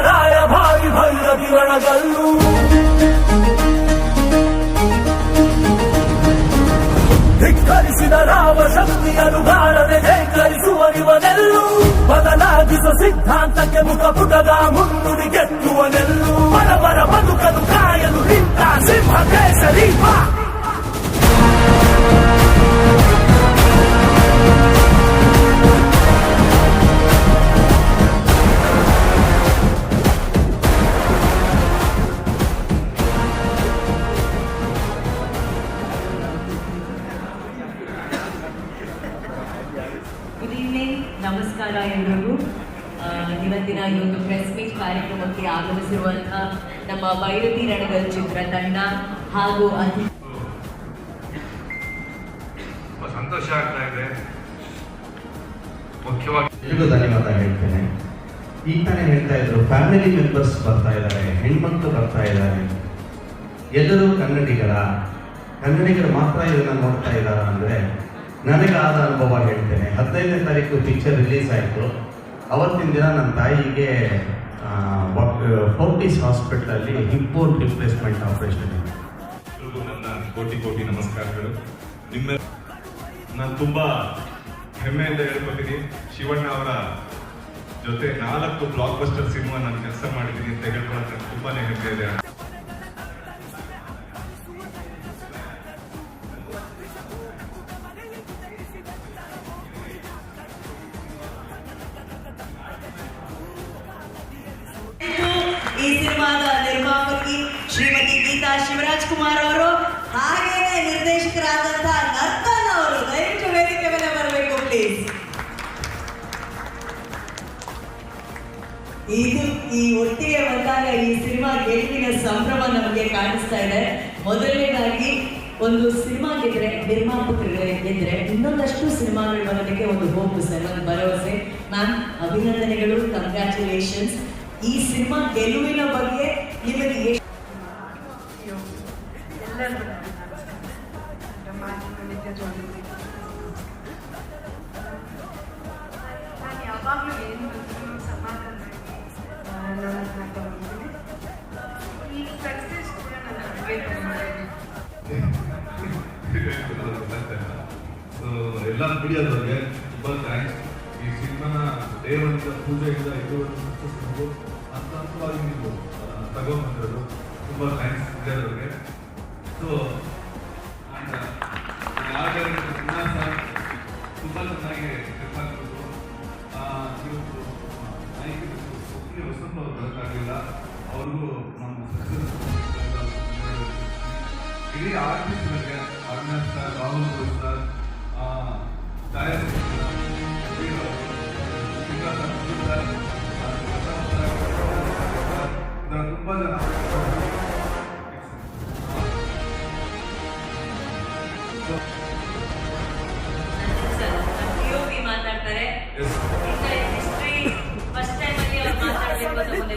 ರಾಯ ಭಾರಿ ಭೈರವಿ ರಣಗಲ್ಲು ಧಿಕ್ಕರಿಸಿದ ರಾಮ ಶಕ್ತಿಯನ್ನು ಗಾಳದೆ ಧಿಕ್ಕರಿಸುವರಿವನೆಲ್ಲು ಬದಲಾಗಿಸುವ ಸಿದ್ಧಾಂತಕ್ಕೆ ಮುಖಪುಟದ ಮುನ್ನುಡಿ ಗೆಲ್ಲುವನೆಲ್ಲು ಬರಬರ ಬದುಕಲು ಕಾಯಲು ನಿಂತ ಸಿಂಹ ಕೇಸರಿ ಬಾ. ಗುಡ್ ಈವ್ನಿಂಗ್, ನಮಸ್ಕಾರ ಎಲ್ರಿಗೂ. ಇವತ್ತಿನ ಈ ಒಂದು ಪ್ರೆಸ್ ಮೀಟ್ ಕಾರ್ಯಕ್ರಮಕ್ಕೆ ಆಗಮಿಸಿರುವಂತಹ ನಮ್ಮ ಭೈರವಿ ರಣಗಲ್ ಚಿತ್ರತಂಡ ಹಾಗೂ ಸಂತೋಷ ಆಗ್ತಾ ಇದೆ. ಮುಖ್ಯವಾಗಿ ಎಲ್ರಿಗೂ ಧನ್ಯವಾದ ಹೇಳ್ತೇನೆ. ಈಗ ತಾನೇ ಹೇಳ್ತಾ ಇದ್ರು, ಫ್ಯಾಮಿಲಿ ಮೆಂಬರ್ಸ್ ಬರ್ತಾ ಇದ್ದಾರೆ, ಹೆಣ್ಮಕ್ಳು ಬರ್ತಾ ಇದ್ದಾರೆ, ಎಲ್ಲರೂ ಕನ್ನಡಿಗರು ಮಾತ್ರ ಇದನ್ನ ನೋಡ್ತಾ ಇದ್ದಾರ ಅಂದ್ರೆ ನನಗಾದ ಅನುಭವ ಹೇಳ್ತೇನೆ. 15ನೇ ತಾರೀಕು ಪಿಕ್ಚರ್ ರಿಲೀಸ್ ಆಯಿತು. ಅವತ್ತಿನ ದಿನ ನನ್ನ ತಾಯಿಗೆ ಫೋರ್ಟಿಸ್ ಹಾಸ್ಪಿಟಲಲ್ಲಿ ಹಿಪ್ ಬೋನ್ ರಿಪ್ಲೇಸ್ಮೆಂಟ್ ಆಪರೇಷನ್ ಇದೆ. ನನ್ನ ಕೋಟಿ ನಮಸ್ಕಾರಗಳು. ನಾನು ತುಂಬ ಹೆಮ್ಮೆಯಿಂದ ಹೇಳ್ಕೊತೀನಿ, ಶಿವಣ್ಣ ಅವರ ಜೊತೆ 4 ಬ್ಲಾಕ್ ಬಸ್ಟರ್ ಸಿನಿಮಾ ನಾನು ಕೆಲಸ ಮಾಡಿದ್ದೀನಿ ಅಂತ ಹೇಳ್ಕೊಳಕ್ಕೆ ತುಂಬಾನೇ ಹೆಮ್ಮೆ ಇದೆ. ಈ ಸಿನಿಮಾದ ನಿರ್ಮಾಪಕಿ ಶ್ರೀಮತಿ ಗೀತಾ ಶಿವರಾಜ್ ಕುಮಾರ್ ಅವರು, ಹಾಗೇನೆ ನಿರ್ದೇಶಕರಾದಂತಹ ನರ್ತನ್ ಅವರು. ದಯವಿಟ್ಟು ವೇದಿಕೆ ಮೇಲೆ ಬರಬೇಕು ಪ್ಲೀಸ್. ಈ ಒಟ್ಟಿಗೆ ಬಂದಾಗ ಈ ಸಿನಿಮಾ ಗೆಲುವಿನ ಸಂಭ್ರಮ ನಮಗೆ ಕಾಣಿಸ್ತಾ ಇದೆ. ಮೊದಲನೇದಾಗಿ ಒಂದು ಸಿನಿಮಾ ಗೆದ್ರೆ, ನಿರ್ಮಾಪಕರಿಗೆ ಗೆದ್ರೆ ಇನ್ನೊಂದಷ್ಟು ಸಿನಿಮಾಗಳು ಬರೋದಕ್ಕೆ ಒಂದು ಹೋಪ್ ಸರ್, ಒಂದು ಭರವಸೆ. ಮ್ಯಾಮ್, ಅಭಿನಂದನೆಗಳು, ಕಂಗ್ರ್ಯಾಚುಲೇಷನ್ಸ್. ಈ ಸಿನಿಮಾ ಗೆಲುವಿನ ಬಗ್ಗೆ ನಿಮಗೆ ಯಾವಾಗಲೂ ಏನು ಸಮಾಧಾನ ಈ ಸಕ್ಸಸ್ ಕೂಡ ನನ್ನ ಎಲ್ಲ ಮೀಡಿಯಾದವ್ರಿಗೆ ತುಂಬ ಥ್ಯಾಂಕ್ಸ್. ಈ ಸಿನಿಮಾನ ಡೇ ಒಂದು ಪೂಜೆಯಿಂದ ಇದುವರೆಗೂ ಸಕ್ಸಸ್ ಹಂತವಾಗಿ ನೀವು ತಗೊಂಡ್ಬಂದಿರೋದು ತುಂಬ ಥ್ಯಾಂಕ್ಸ್ ಮೀಡಿಯಾದವ್ರಿಗೆ. ಸೊ ತುಂಬ ಚೆನ್ನಾಗಿ ಕೆಲಸ ಇವತ್ತು ನಾಯಕರು ವಸಂತ ಅವ್ರು ಬರೋಕ್ಕಾಗಲಿಲ್ಲ, ಅವ್ರಿಗೂ ನಮ್ಮ ಸಕ್ಸಸ್ ಇಡೀ ಆರ್ಟಿಸ್ಟ್ಗಳಿಗೆ ಅವಿನಾಶ್ ಸರ್, ರಾಹುಲ್ ಗೋಲ್ ಸರ್, ತುಂಬ ಜನ ಮಾತಾಡ್ತಾರೆ. ಫಸ್ಟ್ ಟೈಮ್ ಅಲ್ಲಿ ಅವ್ರು ಮಾತಾಡಬೇಕು ಅಂತ ಮುಂದೆ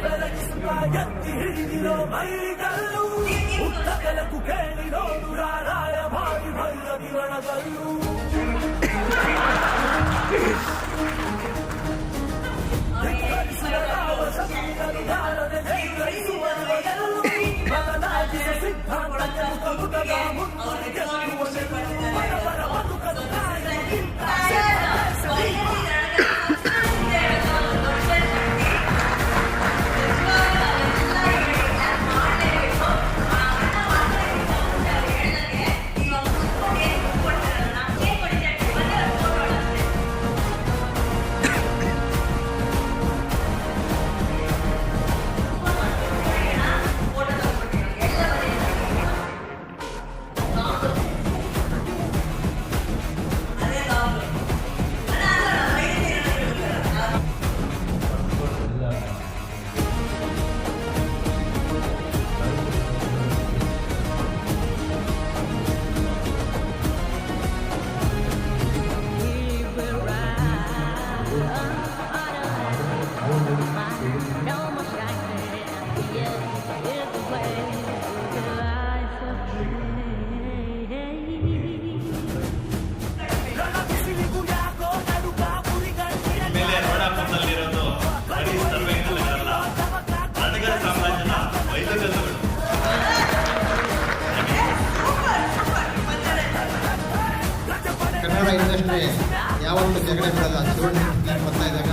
ಕೆಳಗಡೆ ಬಿಡಲ್ಲ. ಶಿವಣ್ಣ ಬರ್ತಾ ಇದ್ದಾಗ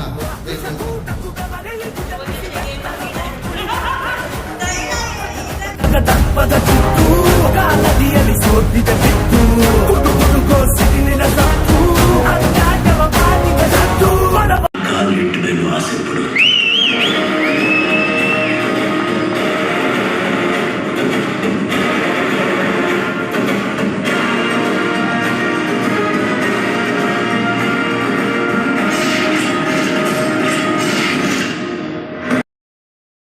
ದಪ್ಪದ ಕಿತ್ತು ನದಿಯಲ್ಲಿ ಸೋತಿದ ಬಿತ್ತು ಗುಡುಗೋ ಸಿಡಿಲಿನ